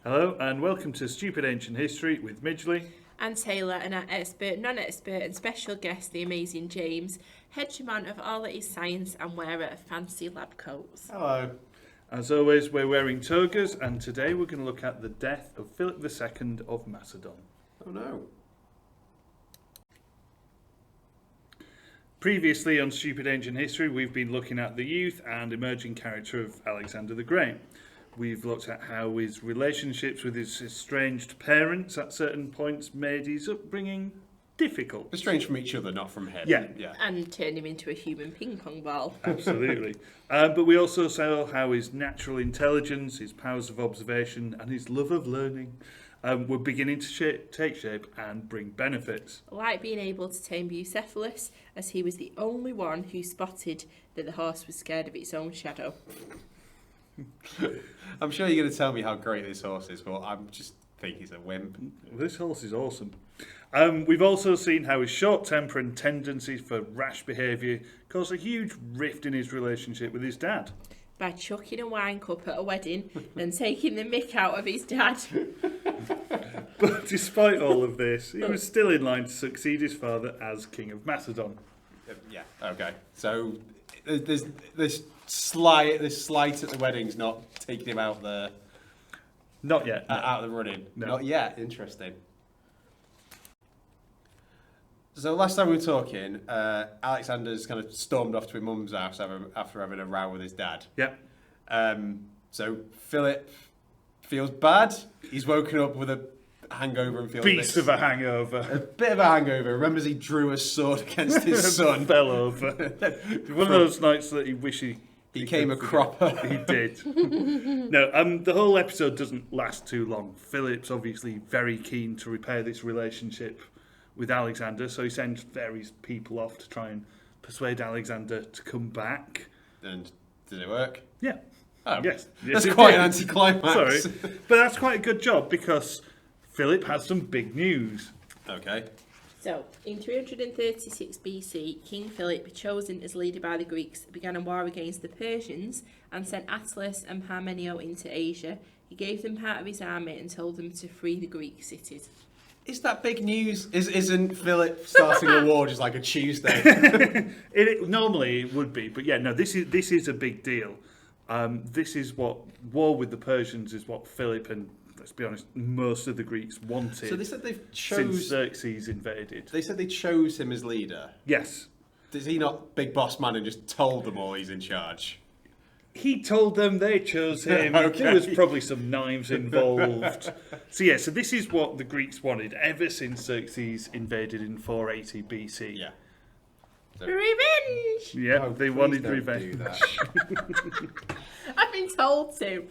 Hello and welcome to Stupid Ancient History with Midgley. And Taylor and our expert, non-expert and special guest, the amazing James, hegemon of all that is science and wearer of fancy lab coats. Hello. As always, we're wearing togas and today we're going to look at the death of Philip II of Macedon. Oh no. Previously on Stupid Ancient History, we've been looking at the youth and emerging character of Alexander the Great. We've looked at how his relationships with his estranged parents at certain points made his upbringing difficult. Estranged from each other, not from him. Yeah. And turned him into a human ping pong ball. Absolutely. But we also saw how his natural intelligence, his powers of observation and his love of learning were beginning to take shape and bring benefits. Like being able to tame Bucephalus, as he was the only one who spotted that the horse was scared of its own shadow. I'm sure you're going to tell me how great this horse is, but I just think he's a wimp. This horse is awesome. We've also seen how his short temper and tendencies for rash behaviour caused a huge rift in his relationship with his dad. By chucking a wine cup at a wedding and taking the mick out of his dad. But despite all of this, he was still in line to succeed his father as King of Macedon. Yeah, okay. So there's this slight at the wedding's not taking him out the Not yet. No. out of the running. No. Not yet. Interesting. So last time we were talking, Alexander's kind of stormed off to his mum's house after having a row with his dad. Yep. So Philip feels bad. He's woken up with a hangover and feels Beast of a hangover. bit of a hangover. Remembers he drew a sword against his son. Fell over. One of those nights that he wish he Became a could cropper. forget. He did. No, the whole episode doesn't last too long. Philip's obviously very keen to repair this relationship with Alexander, so he sends various people off to try and persuade Alexander to come back. And did it work? Yeah. Oh, Yes. That's it quite did. an anticlimax. Sorry. But that's quite a good job because Philip has some big news. Okay. So, in 336 BC, King Philip, chosen as leader by the Greeks, began a war against the Persians and sent Attalus and Parmenio into Asia. He gave them part of his army and told them to free the Greek cities. Is that big news? Isn't Philip starting a war just like a Tuesday? Normally it would be, but yeah, no. This is a big deal. This is what war with the Persians is what Philip and, let's be honest, most of the Greeks wanted. So they said they since chose. Xerxes invaded. They said they chose him as leader. Yes, Is he not big boss man and just told them all he's in charge? he told them, they chose him. Okay. There was probably some knives involved. So this is what the Greeks wanted ever since Xerxes invaded in 480 BC. Yeah. So, Revenge! Yeah, Oh, they please wanted don't revenge. do that. I've been told to.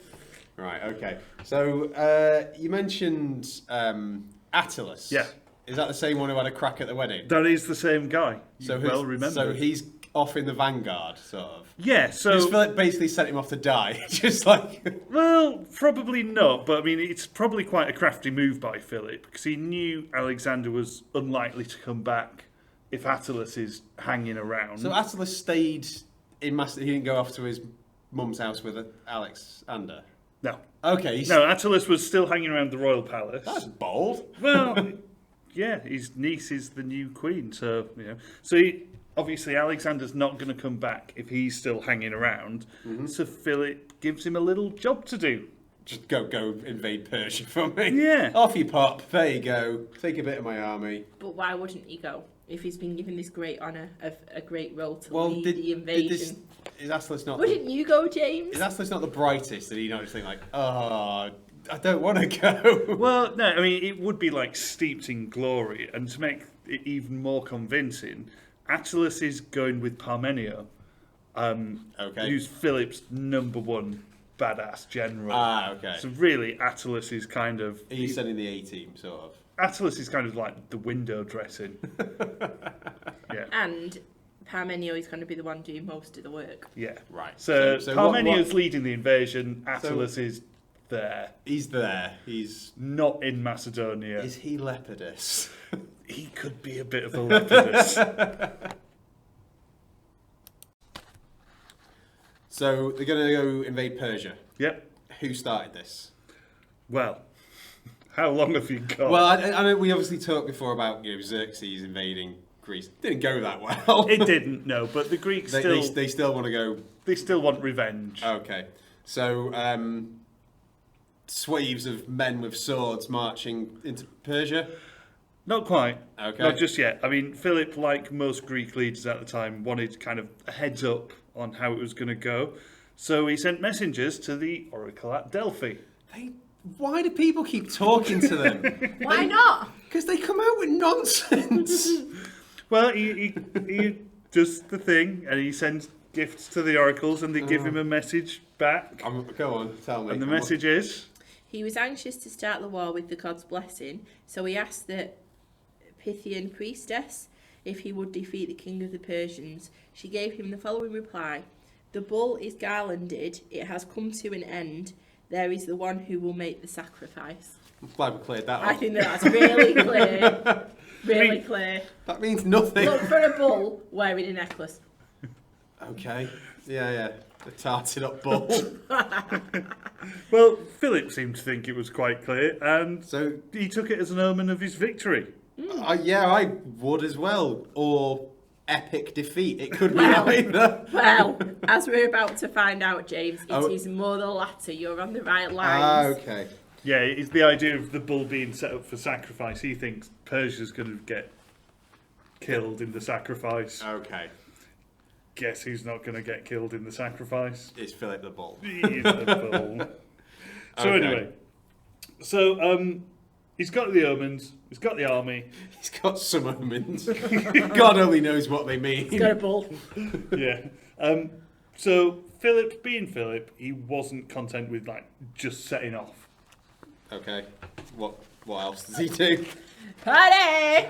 Right. Okay. So you mentioned Attalus. Yeah. Is that the same one who had a crack at the wedding? That is the same guy. So You well remember. So he's off in the vanguard, sort of. Yeah, so Because Philip basically sent him off to die, just like. well, probably not, but I mean, it's probably quite a crafty move by Philip because he knew Alexander was unlikely to come back if Attalus is hanging around. So Attalus stayed in Macedon. He didn't go off to his mum's house with Alexander. No, Okay. Attalus was still hanging around the royal palace. That's bold. Well, yeah, his niece is the new queen, so obviously Alexander's not going to come back if he's still hanging around. Mm-hmm. So Philip gives him a little job to do. Just go invade Persia for me. Yeah. Off you pop. There you go. Take a bit of my army. But why wouldn't he go if he's been given this great honour of a great role to Well, lead the invasion? Is Attalus not? Wouldn't you go, James? Is Attalus not the brightest? Did he not just think like, oh, I don't want to go? Well, no, I mean, it would be like steeped in glory, and to make it even more convincing, Attalus is going with Parmenio, Okay. who's Philip's number one badass general. Okay. So really, Attalus is kind of He's sending the A-team, sort of. Attalus is kind of like the window dressing. Yeah, And Parmenio is going to be the one doing most of the work. yeah. Right. So, So Parmenio's leading the invasion. Attalus is there, He's there. He's. not in Macedonia. Is he Lepidus? He could be a bit of a Lepidus. So they're going to go invade Persia. Yep. Who started this? Well, how long have you got? Well, I know we obviously talked before about Xerxes invading Greece. Didn't go that well. It didn't, no, but the Greeks they still want to go. They still want revenge. Okay, so swaves of men with swords marching into Persia. Not quite. Okay. Not just yet. I mean, Philip, like most Greek leaders at the time, wanted kind of a heads up on how it was going to go. So he sent messengers to the oracle at Delphi. Why do people keep talking to them? Why not? Because they come out with nonsense. Well, he does the thing, and he sends gifts to the oracles, and they give him a message back. Go on, tell me. And the message is... He was anxious to start the war with the god's blessing, so he asked the Pythian priestess if he would defeat the king of the Persians. She gave him the following reply: "The bull is garlanded, it has come to an end. There is the one who will make the sacrifice." I'm glad we cleared that I up. think that's really clear. Really clear. That means nothing. Look for a bull wearing a necklace. Okay. Yeah. The tarted up bull. Well, Philip seemed to think it was quite clear, and So, he took it as an omen of his victory. I would as well. Or epic defeat. It could be Well. either. Well, as we're about to find out, James, it is Oh. more the latter. You're on the right lines. Okay. Yeah, it's the idea of the bull being set up for sacrifice. He thinks Persia's going to get killed in the sacrifice. Okay. Guess who's not going to get killed in the sacrifice? It's Philip the Bull. He's the bull. So Okay. anyway, he's got the omens, he's got the army. He's got some omens. God only knows what they mean. He's got a bull. Yeah. So Philip, being Philip, he wasn't content with just setting off. Okay. What else does he do? Party!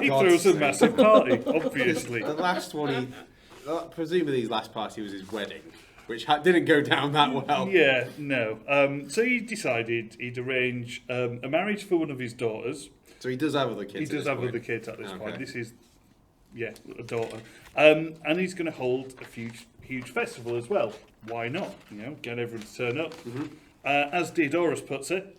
He throws a massive party, obviously. The last one, presumably his last party was his wedding, which didn't go down that well. Yeah, no. So he decided he'd arrange a marriage for one of his daughters. So he does have other kids. He does have other kids at this point. This is, a daughter. And he's going to hold a huge festival as well. Why not? Get everyone to turn up. Mm-hmm. As Diodorus puts it,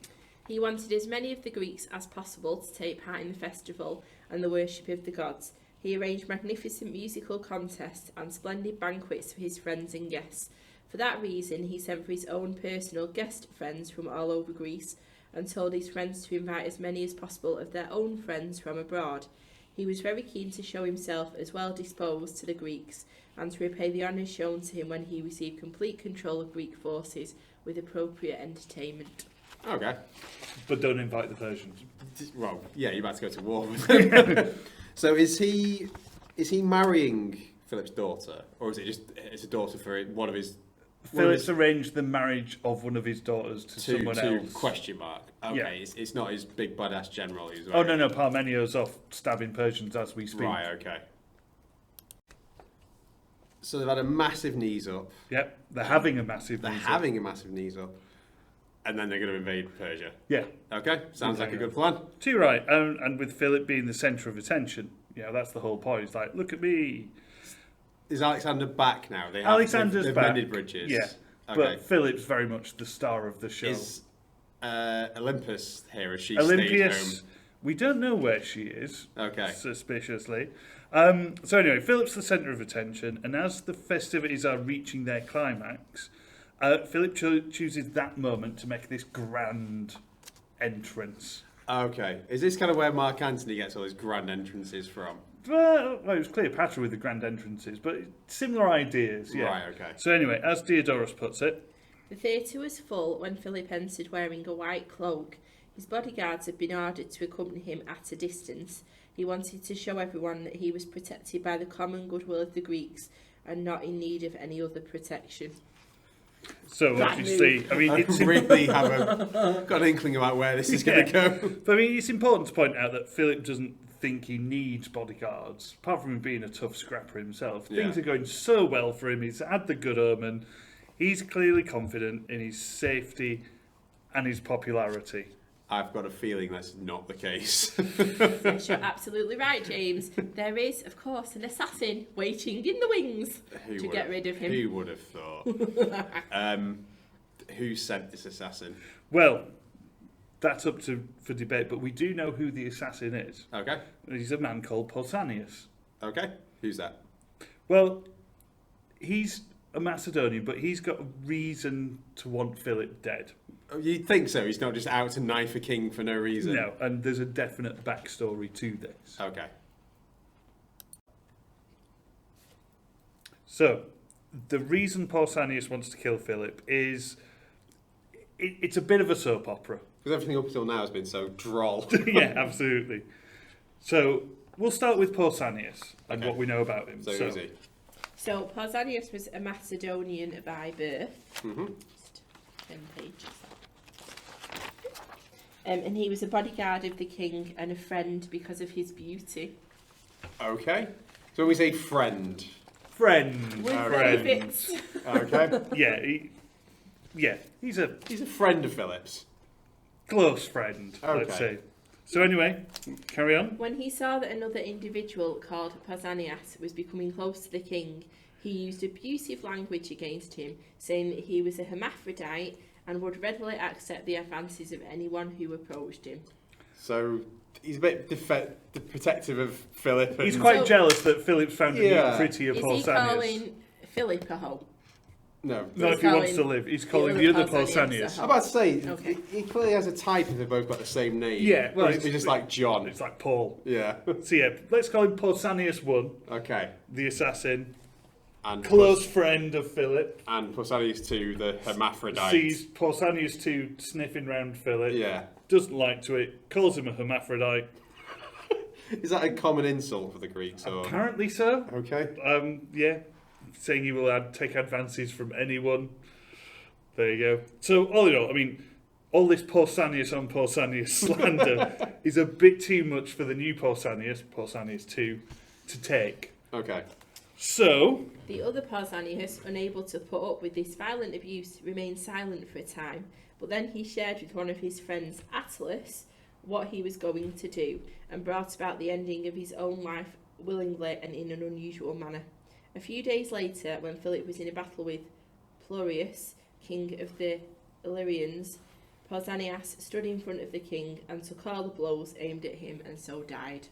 He wanted as many of the Greeks as possible to take part in the festival and the worship of the gods. He arranged magnificent musical contests and splendid banquets for his friends and guests. For that reason, he sent for his own personal guest friends from all over Greece and told his friends to invite as many as possible of their own friends from abroad. He was very keen to show himself as well disposed to the Greeks and to repay the honours shown to him when he received complete control of Greek forces with appropriate entertainment. Okay. but don't invite the Persians. Well, yeah, you're about to go to war with him. So is he marrying Philip's daughter, or is it just it's a daughter for one of his? Philip's arranged the marriage of one of his daughters to someone else. Question mark. Okay, Yeah. it's not his big badass general. Who's Oh no, Parmenio's off stabbing Persians as we speak. Right. Okay. So they've had a massive knees up. Yep, they're having a massive. They're having a massive knees up, and then they're going to invade Persia. Yeah. Okay, sounds like a good plan. Too right, and with Philip being the centre of attention, that's the whole point. It's like, look at me. Is Alexander back now? Alexander's they've back. mended bridges. Yeah, Okay. but Philip's very much the star of the show. Is Olympus here? Is she Olympias, stayed home? we don't know where she is. Okay. Suspiciously. So anyway, Philip's the centre of attention, and as the festivities are reaching their climax, Philip chooses that moment to make this grand entrance. Okay. Is this kind of where Mark Antony gets all his grand entrances from? Well, it was Cleopatra with the grand entrances, but similar ideas, yeah. Right, okay. So anyway, as Diodorus puts it, The theatre was full when Philip entered wearing a white cloak. His bodyguards had been ordered to accompany him at a distance. He wanted to show everyone that he was protected by the common goodwill of the Greeks and not in need of any other protection. so That obviously, I mean, I it's really have got an inkling about where this is going to go. But I mean, it's important to point out that Philip doesn't think he needs bodyguards, apart from him being a tough scrapper himself. Yeah. Things are going so well for him. He's had the good omen. He's clearly confident in his safety and his popularity. I've got a feeling that's not the case. Yes, you're absolutely right, James. There is, of course, an assassin waiting in the wings to get rid of him. Who would have thought? Who sent this assassin? Well, that's up for debate, but we do know who the assassin is. Okay. He's a man called Portsanius. Okay. Who's that? Well, he's a Macedonian, but he's got a reason to want Philip dead. Oh, you'd think so. He's not just out to knife a king for no reason. No, and there's a definite backstory to this. Okay. So, the reason Pausanias wants to kill Philip is it's a bit of a soap opera. Because everything up until now has been so droll. Yeah, absolutely. So, we'll start with Pausanias and Okay. what we know about him. So who's he? So Portsanius was a Macedonian by birth. Mm-hmm. Just 10 pages. And he was a bodyguard of the king and a friend because of his beauty. Okay. So we say friend. Friend. With friend. benefits. Okay. He's a He's a friend of Philip's. close friend, let's Okay. say. So anyway, carry on. When he saw that another individual called Portsanius was becoming close to the king, he used abusive language against him, saying that he was a hermaphrodite and would readily accept the advances of anyone who approached him. So he's a bit protective of Philip. He's and- quite So- jealous that Philip's found a Yeah. new prettier Is he Pausanias. calling Philip a hoe? No. Not if he wants to live. He's calling the other Pausanias. I'm about to say, Okay. he clearly has a type if they've both got the same name. Yeah, well, Or is he just like John? It's like Paul. Yeah. So yeah, let's call him Pausanias 1, Okay. the assassin, And close friend of Philip. And Portsanius 2, the hermaphrodite. Sees Pausanias 2 sniffing round Philip. Yeah. Doesn't like to it. Calls him a hermaphrodite. Is that a common insult for the Greeks? Or? Apparently so. Okay. Yeah. Saying he will take advances from anyone. There you go. So, all in all, I mean, all this Pausanias on Pausanias slander is a bit too much for the new Pausanias, Pausanias 2, to take. Okay. So, The other Pausanias, unable to put up with this violent abuse, remained silent for a time, but then he shared with one of his friends, Attalus, what he was going to do, and brought about the ending of his own life willingly and in an unusual manner. A few days later, when Philip was in a battle with Plurius, king of the Illyrians, Pausanias stood in front of the king and took all the blows aimed at him and so died.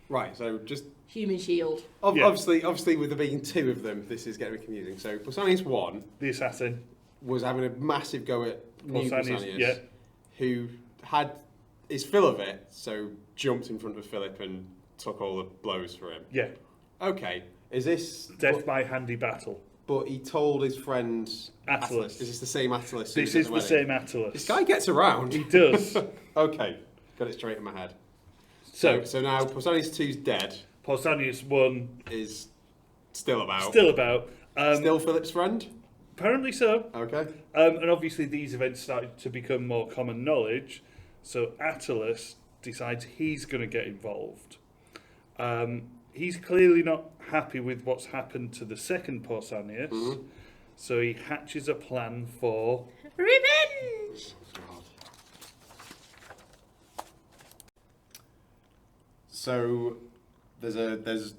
Right, so just... Human shield. Yeah. Obviously, with there being two of them, this is getting confusing. So Portsanius 1 the assassin, was having a massive go at new Portsanius, yeah. who had his fill of it, so jumped in front of Philip and took all the blows for him. Yeah. Okay, is this... Death by handy battle. But he told his friend Attalus. Is this the same Attalus? who This was at is the wedding? same Attalus. This guy gets around. He does. Okay, got it straight in my head. So, So now Portsanius 2's dead, Pausanias 1 is still about. still about. Still Philip's friend? Apparently so. Okay. And obviously these events started to become more common knowledge. So Attalus decides he's going to get involved. He's clearly not happy with what's happened to the second Pausanias. Mhm. So he hatches a plan for... Revenge! So there's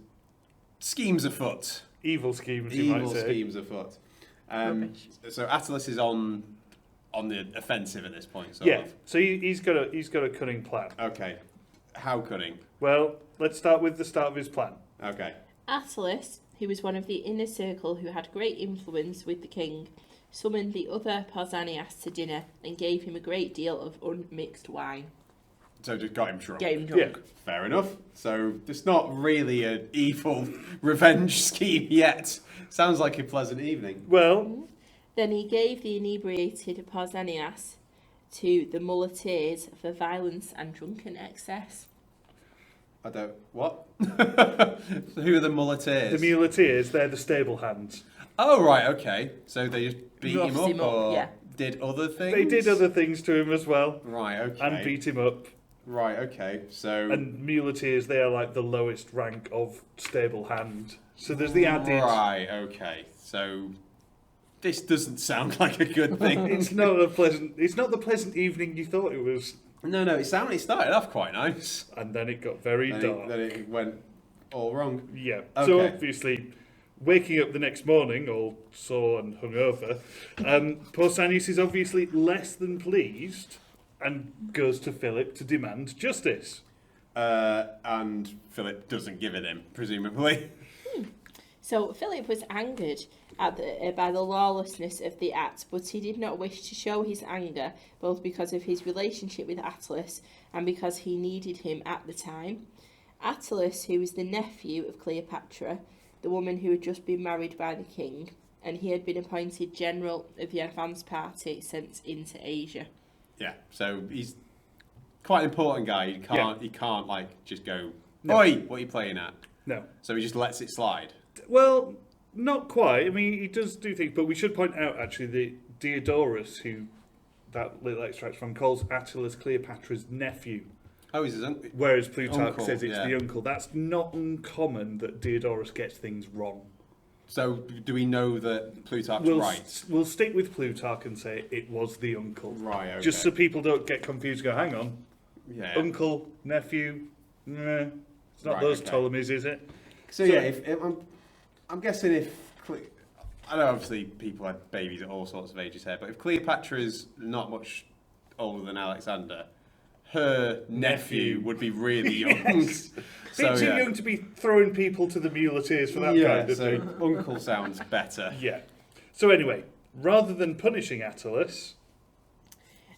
schemes afoot. Evil schemes, you might Evil say. schemes afoot. Rubbish. So Attalus is on the offensive at this point, sort Yeah, of. so he's got a cunning plan. Okay. How cunning? Well, let's start with the start of his plan. Okay. Attalus, who was one of the inner circle who had great influence with the king, summoned the other Pausanias to dinner and gave him a great deal of unmixed wine. So just got him drunk. Get him drunk. Fair enough. So it's not really an evil revenge scheme yet. Sounds like a pleasant evening. Well, Then he gave the inebriated Pausanias to the muleteers for violence and drunken excess. I don't... What? So who are the muleteers? the muleteers, they're the stable hands. Oh, right, okay. So they just beat him Roughed up, him up, or yeah. did other things? They did other things to him as well Right, okay. and beat him up. Right, okay. So... And muleteers, they are like the lowest rank of stable hand. So there's the added... Right, okay. So this doesn't sound like a good thing. It's not the pleasant evening you thought it was. No, it started off quite nice. And then it got very dark. Then it went all wrong. Yeah. So Okay. obviously, waking up the next morning, all sore and hungover, Pausanias is obviously less than pleased and goes to Philip to demand justice. And Philip doesn't give it him, presumably. So Philip was angered by the lawlessness of the act, but he did not wish to show his anger, both because of his relationship with Attalus and because he needed him at the time. Attalus, who was the nephew of Cleopatra, the woman who had just been married by the king, and he had been appointed general of the advance party sent into Asia. Yeah, so he's quite an important guy. He can't like just go, No. "Oi, what are you playing at?" No. So he just lets it slide. Well, not quite. I mean, he does do things, but we should point out, actually, that Diodorus, who that little extract from, calls Attalus Cleopatra's nephew, Oh, he's his uncle. whereas Plutarch Uncle, says it's yeah. the uncle. That's not uncommon that Diodorus gets things wrong. So do we know that Plutarch's right? We'll stick with Plutarch and say it was the uncle. Right, okay. Just so people don't get confused and go, hang on, Yeah. uncle, nephew, it's not Right, those okay. Ptolemies, is it? So yeah, if I'm guessing I know obviously people had babies at all sorts of ages here, but if Cleopatra's not much older than Alexander, her nephew would be really young. Yes. Bit too young to be throwing people to the muleteers for that kind of thing. uncle sounds better. Yeah. So anyway, rather than punishing Attalus,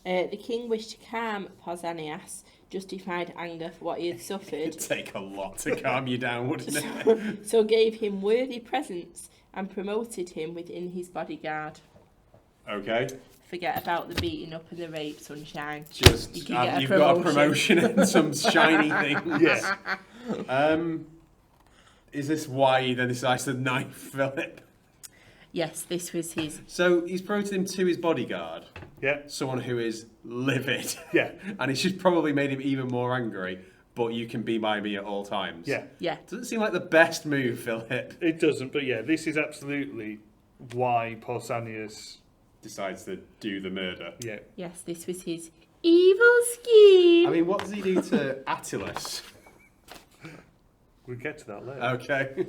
The king wished to calm Pausanias' justified anger for what he had suffered, It'd take a lot to calm you down, wouldn't it? so gave him worthy presents and promoted him within his bodyguard. Okay. Forget about the beating up and the rape, sunshine. Just You can get a you've got a promotion and some shiny things. yes. Is this why he then decides to knife Philip? Yes, this was his. So he's promoted him to his bodyguard, Yeah. someone who is livid. Yeah. And it's just probably made him even more angry, but you can be by me at all times. Yeah. Yeah. Doesn't seem like the best move, Philip. It doesn't, but yeah, this is absolutely why Portsanius. Decides to do the murder. Yeah. Yes, this was his evil scheme. I mean, what does he do to Attalus? We'll get to that later. Okay.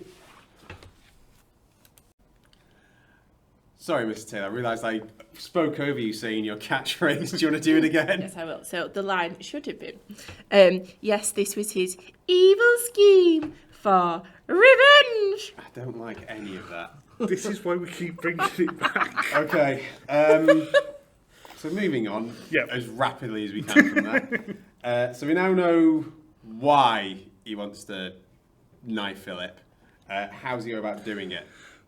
Sorry, Mr. Taylor, I realised I spoke over you saying your catchphrase. Do you want to do it again? Yes, I will. So the line should have been, yes, this was his evil scheme for revenge. I don't like any of that. This is why we keep bringing it back. Okay. So moving on as rapidly as we can from that. So we now know why he wants to knife Philip. How's he go about doing it?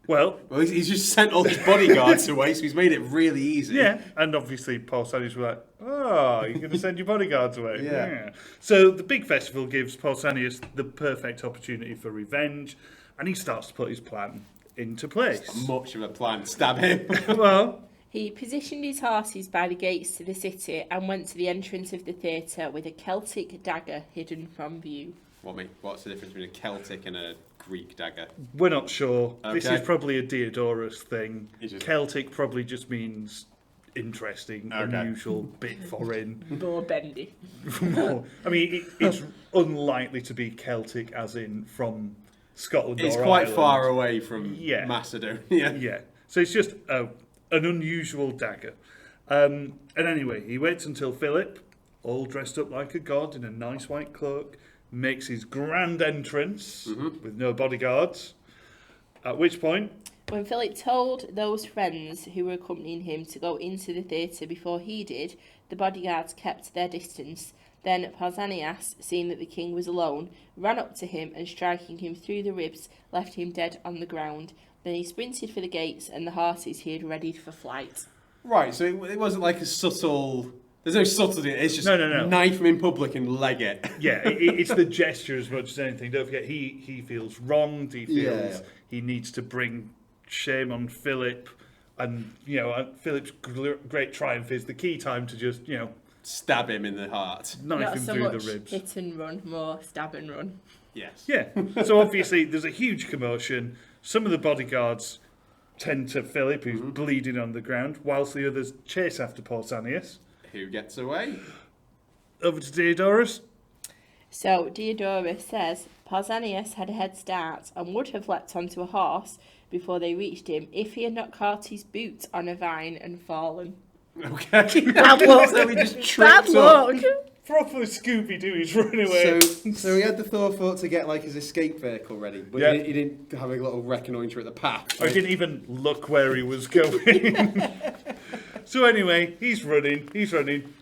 Well, He's just sent all his bodyguards away, so he's made it really easy. yeah, and obviously Pausanias were like, oh, you're going to send your bodyguards away. Yeah. So the big festival gives Pausanias the perfect opportunity for revenge, and he starts to put his plan into place. Much of a plan. Stab him. Well, He positioned his horses by the gates to the city and went to the entrance of the theatre with a Celtic dagger hidden from view. What's the difference between a Celtic and a Greek dagger? we're not sure. This Okay. is probably a Diodorus thing. Is it? Celtic probably just means interesting, Okay. unusual, bit foreign. More bendy. I mean, it's unlikely to be Celtic as in from Scotland It's or quite Ireland. far away from Yeah. Macedonia. Yeah. So it's just an unusual dagger. And anyway, he waits until Philip, all dressed up like a god in a nice white cloak, makes his grand entrance with no bodyguards. At which point, When Philip told those friends who were accompanying him to go into the theatre before he did, the bodyguards kept their distance. Then Pausanias, seeing that the king was alone, ran up to him and striking him through the ribs, left him dead on the ground. Then he sprinted for the gates and the horses he had readied for flight. Right, so it wasn't like a subtle... There's no subtlety. It's just No. knife him in public and leg it. yeah, it's the gesture as much as anything. Don't forget, he feels wronged. He feels he needs to bring shame on Philip. And, Philip's great triumph is the key time to just, Stab him in the heart. knife Not him so through much the ribs. hit and run, more stab and run. Yes. Yeah. So obviously there's a huge commotion. Some of the bodyguards tend to Philip, who's bleeding on the ground, whilst the others chase after Pausanias. Who gets away? Over to Diodorus. So Diodorus says Pausanias had a head start and would have leapt onto a horse before they reached him if he had not caught his boot on a vine and fallen. Okay. Bad luck. So he just Bad tripped up. luck. Proper Scooby-Doo, he's running away. So he had the forethought to get like his escape vehicle ready, but Yeah. he didn't have a little reconnoitre at the path. I didn't even look where he was going. So anyway, he's running.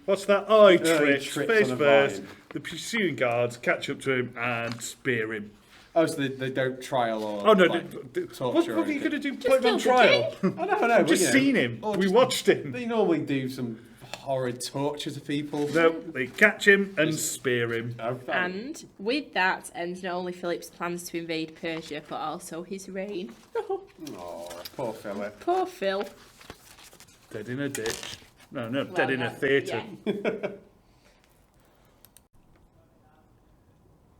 What's that? Oh, he trips face on a first. vine. The pursuing guards catch up to him and spear him. Oh, so they don't trial or Oh no! torture. What are you or going to do? Just Put him on kill the trial? I don't know. I've just seen him. or We just- watched him. They normally do some horrid torture to people. No, they catch him and spear him. Okay. And with that ends not only Philip's plans to invade Persia, but also his reign. Oh, poor Philip. Poor Phil. Dead in a ditch. No, dead Well, in a theatre. yeah.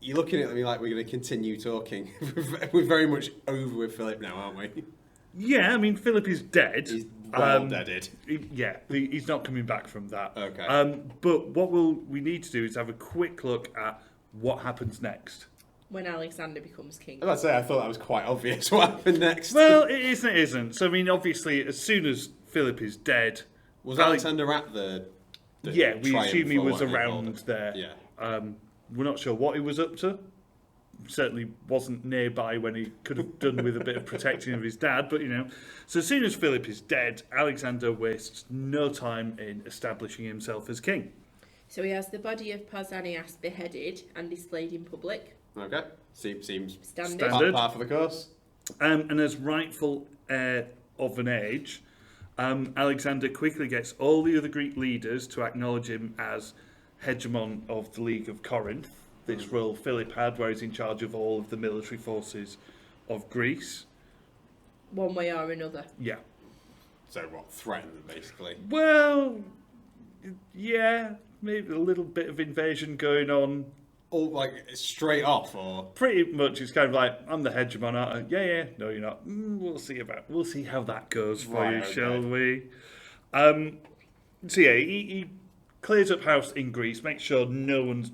You're looking at me like we're going to continue talking. We're very much over with Philip now, aren't we? Yeah, I mean, Philip is dead. He's well deaded. He's not coming back from that. Okay. But what we need to do is have a quick look at what happens next. When Alexander becomes king. I was about to say, I thought that was quite obvious what happened next. Well, it isn't. It isn't. So I mean, obviously, as soon as Philip is dead, was Alexander at the yeah, we triumph assume he or was whatever you around called it? there. Yeah. We're not sure what he was up to. Certainly wasn't nearby when he could have done with a bit of protecting of his dad, but you know. So as soon as Philip is dead, Alexander wastes no time in establishing himself as king. So he has the body of Portsanius beheaded and displayed in public. Okay. Seems Standard. par for the course. And as rightful heir of an age, Alexander quickly gets all the other Greek leaders to acknowledge him as hegemon of the League of Corinth, this role Philip had, where he's in charge of all of the military forces of Greece. One way or another. Yeah. So what? Threaten them, basically. Well, yeah, maybe a little bit of invasion going on. All like straight off, or Pretty much, it's kind of like, I'm the hegemon, aren't I? Yeah, no, you're not. We'll see how that goes for Right, you, okay. shall we? So yeah, he clears up house in Greece, makes sure no one's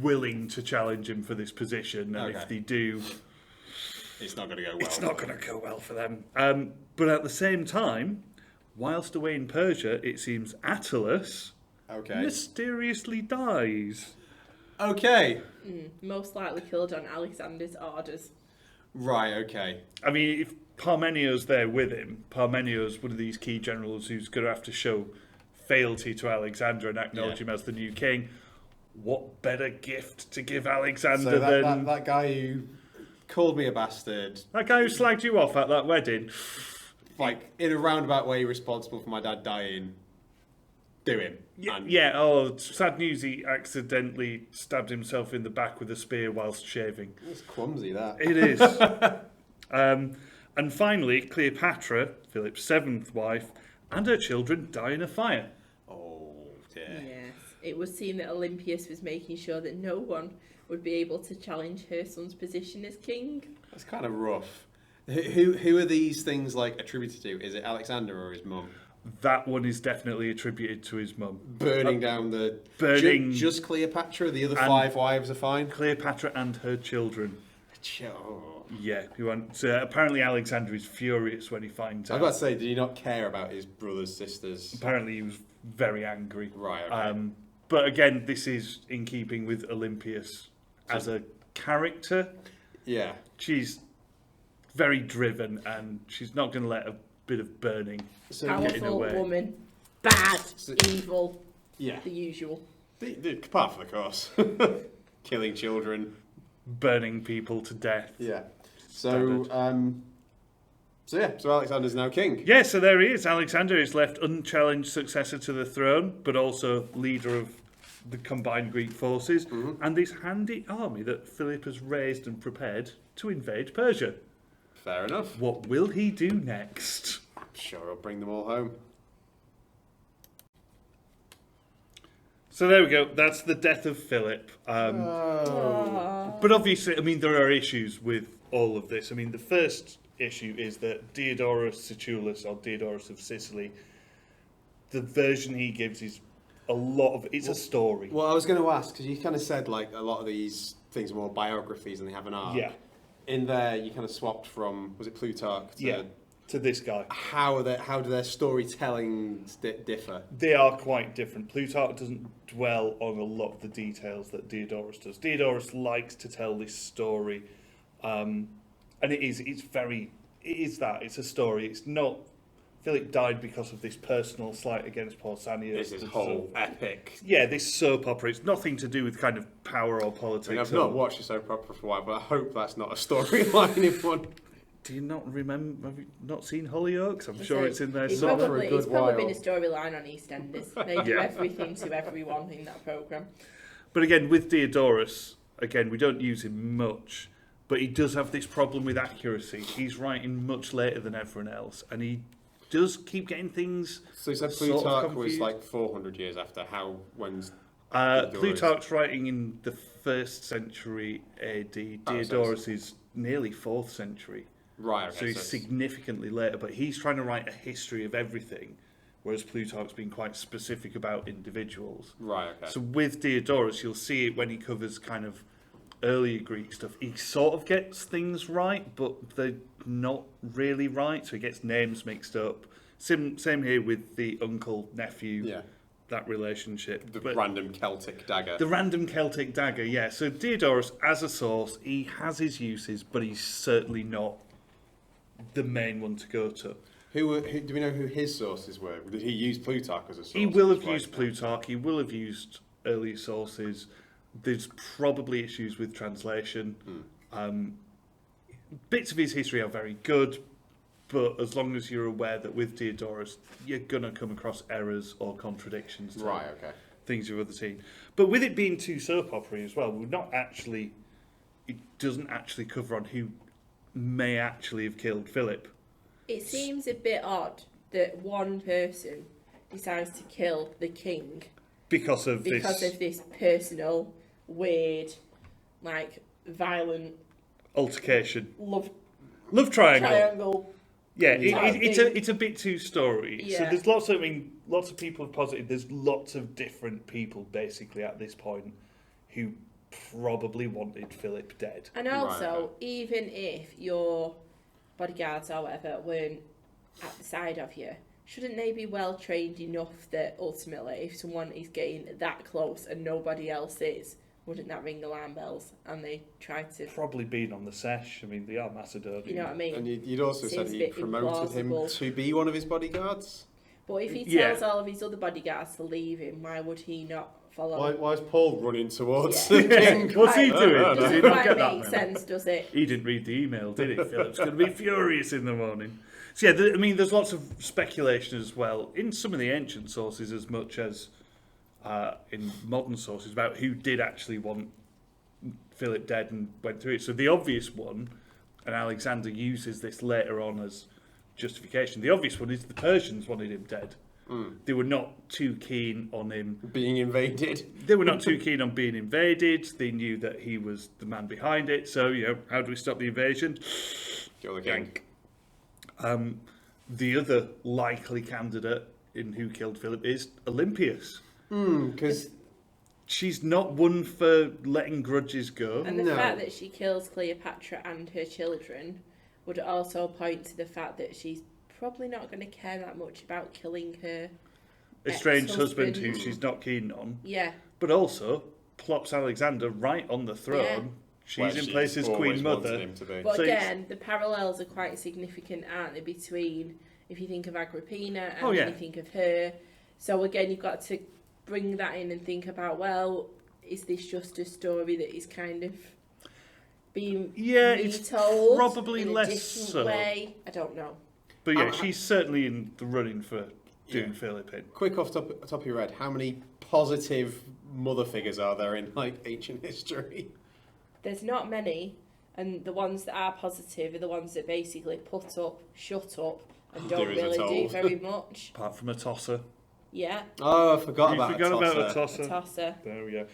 willing to challenge him for this position, and Okay. if they do, it's not going to go well. it's not going to go well for them. But at the same time, whilst away in Persia, it seems Attalus Okay. mysteriously dies. Okay. Most likely killed on Alexander's orders. Right. Okay. I mean, if Parmenio's there with him, Parmenio's one of these key generals who's going to have to show fealty to Alexander and acknowledge him as the new king. What better gift to give Alexander So than that guy who called me a bastard, that guy who slagged you off at that wedding? like in a roundabout way, responsible for my dad dying. Do him. And- Yeah, oh, sad news, he accidentally stabbed himself in the back with a spear whilst shaving. It's clumsy, that. It is. And finally, Cleopatra, Philip's seventh wife, and her children die in a fire. Oh, dear. Yes. It was seen that Olympias was making sure that no one would be able to challenge her son's position as king. That's kind of rough. Who are these things like attributed to? Is it Alexander or his mum? That one is definitely attributed to his mum. Burning down the... Burning- Just Cleopatra? The other And- 5 wives are fine? Cleopatra and her children. Oh. Yeah, so apparently Alexander is furious when he finds I out. was about to say, did he not care about his brothers, sisters? Apparently he was very angry. Right, okay. But again, this is in keeping with Olympias as a character. Yeah. She's very driven and she's not going to let a bit of burning So, get in her Powerful way. woman. Bad. So- Evil. yeah. The usual. The part for the course. Killing children. Burning people to death. Yeah. So Alexander's now king. Yeah, so there he is. Alexander is left unchallenged successor to the throne, but also leader of the combined Greek forces, and this handy army that Philip has raised and prepared to invade Persia. Fair enough. What will he do next? I'm sure he'll bring them all home. So there we go. That's the death of Philip. But obviously, I mean, there are issues with all of this. I mean, the first issue is that Diodorus Siculus, or Diodorus of Sicily, the version he gives is it's a story. Well, I was going to ask, because you kind of said like a lot of these things are more biographies and they have an arc. Yeah. In there, you kind of swapped from, was it Plutarch to Yeah. to this guy. How do their storytelling differ? They are quite different. Plutarch doesn't dwell on a lot of the details that Diodorus does. Diodorus likes to tell this story, and it's a story. It's not Philip died because of this personal slight against Portsanius. This whole epic. Yeah, this soap opera. It's nothing to do with kind of power or politics. I mean, I've not watched a soap opera for a while, but I hope that's not a storyline in one. Do you not remember? Have you not seen Hollyoaks? I'm sure it's in there It's somewhere. probably been a storyline on EastEnders. They do Yeah. everything to everyone in that programme. But again, with Diodorus, we don't use him much, but he does have this problem with accuracy. He's writing much later than everyone else, and he does keep getting things. So you said sort of Plutarch was confused. like 400 years after. When's Plutarch's writing in the 1st century AD. Diodorus is nearly 4th century. Right, okay. So he's significantly later, but he's trying to write a history of everything, whereas Plutarch's been quite specific about individuals. Right, okay. So with Diodorus, you'll see it when he covers kind of earlier Greek stuff. He sort of gets things right, but they're not really right, so he gets names mixed up. Same here with the uncle-nephew, that relationship. The random Celtic dagger. The random Celtic dagger, yeah. So Diodorus, as a source, he has his uses, but he's certainly not the main one to go to. Who do we know who his sources were? Did he use Plutarch as a source? He will have used Plutarch. He will have used early sources. There's probably issues with translation. Bits of his history are very good, but as long as you're aware that with Diodorus, you're going to come across errors or contradictions to things you've ever seen. But with it being too soap opera as well, it doesn't actually cover on who may actually have killed Philip. It seems a bit odd that one person decides to kill the king Because of this personal, weird, violent altercation. love triangle. Yeah, it's thing. a bit too story. Yeah. So there's lots of people have posited. There's lots of different people basically at this point who probably wanted Philip dead. And also, even if your bodyguards or whatever weren't at the side of you, shouldn't they be well trained enough that ultimately, if someone is getting that close and nobody else is, wouldn't that ring alarm bells? And they try to Probably been on the sesh. I mean, they are Macedonian. You know what I mean? And you'd also said Seems a he bit promoted him implausible. to be one of his bodyguards. But if he tells all of his other bodyguards to leave him, why would he not follow? Why is Paul running towards Yeah. the king? What's he doing? No, no, Does no. he Doesn't not get quite that make memo? sense, does it? He didn't read the email, did he? Philip's going to be furious in the morning. So yeah, there's lots of speculation as well in some of the ancient sources, as much as in modern sources, about who did actually want Philip dead and went through it. So the obvious one, and Alexander uses this later on as justification. The obvious one is the Persians wanted him dead. They were not too keen on him Being invaded. They were not too keen on being invaded. They knew that he was the man behind it. So, how do we stop the invasion? Kill the king. The other likely candidate in who killed Philip is Olympias. Because She's not one for letting grudges go. And the No. fact that she kills Cleopatra and her children would also point to the fact that she's probably not going to care that much about killing her Estranged husband ex-husband. who she's not keen on. Yeah. But also plops Alexander right on the throne. Yeah. She's in place as Queen Mother. Him to be. But So again, the parallels are quite significant, aren't they, between, if you think of Agrippina and Oh, yeah. then you think of her. So again, you've got to bring that in and think about, well, is this just a story that is kind of being It's retold probably in a less different so. way? I don't know. But yeah, she's certainly in the running for doing Yeah. Philip in. Quick off top of your head, how many positive mother figures are there in ancient history? There's not many, and the ones that are positive are the ones that basically put up, shut up, and don't Do as they're really do told. very much. Apart from a tosser. Yeah, Oh, I forgot You about forgot a about a tosser. tosser. a tosser. There we go.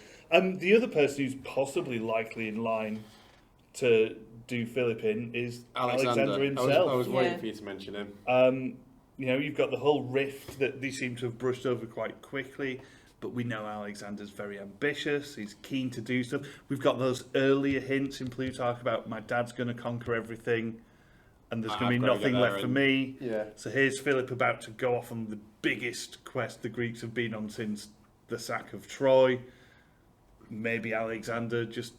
The other person who's possibly likely in line to do Philip in is Alexander himself. I was waiting Yeah. for you to mention him. You've got the whole rift that they seem to have brushed over quite quickly, but we know Alexander's very ambitious. He's keen to do stuff. We've got those earlier hints in Plutarch about my dad's going to conquer everything. and there's going to be I've got to nothing get there left for and- me. Yeah. So here's Philip about to go off on the biggest quest the Greeks have been on since the sack of Troy. Maybe Alexander just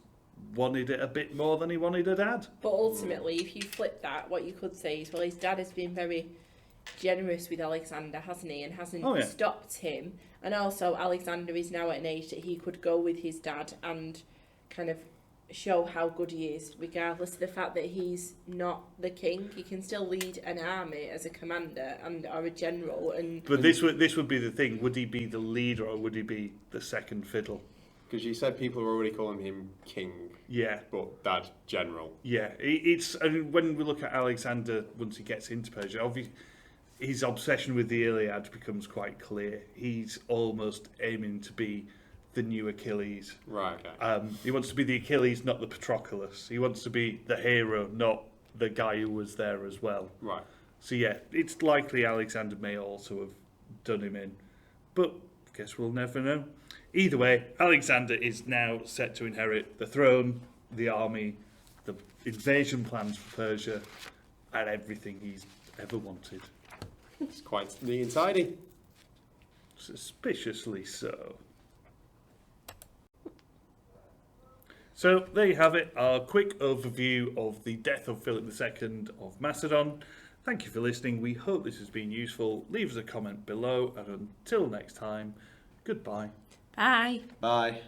wanted it a bit more than he wanted a dad. But ultimately, if you flip that, what you could say is, well, his dad has been very generous with Alexander, hasn't he? And hasn't Oh, yeah. stopped him. And also, Alexander is now at an age that he could go with his dad and kind of show how good he is, regardless of the fact that he's not the king. He can still lead an army as a commander and or a general. And But this would be the thing. Would he be the leader or would he be the second fiddle? Because you said people are already calling him king, Yeah. but dad general. Yeah, it's and when we look at Alexander once he gets into Persia, obviously his obsession with the Iliad becomes quite clear. He's almost aiming to be the new Achilles. Right, okay. He wants to be the Achilles, not the Patroclus. He wants to be the hero, not the guy who was there as well. Right. So yeah, it's likely Alexander may also have done him in, but I guess we'll never know. Either way, Alexander is now set to inherit the throne, the army, the invasion plans for Persia, and everything he's ever wanted. It's quite neat and tidy. Suspiciously so. So there you have it, our quick overview of the death of Philip II of Macedon. Thank you for listening. We hope this has been useful. Leave us a comment below, and until next time, goodbye. bye. Bye.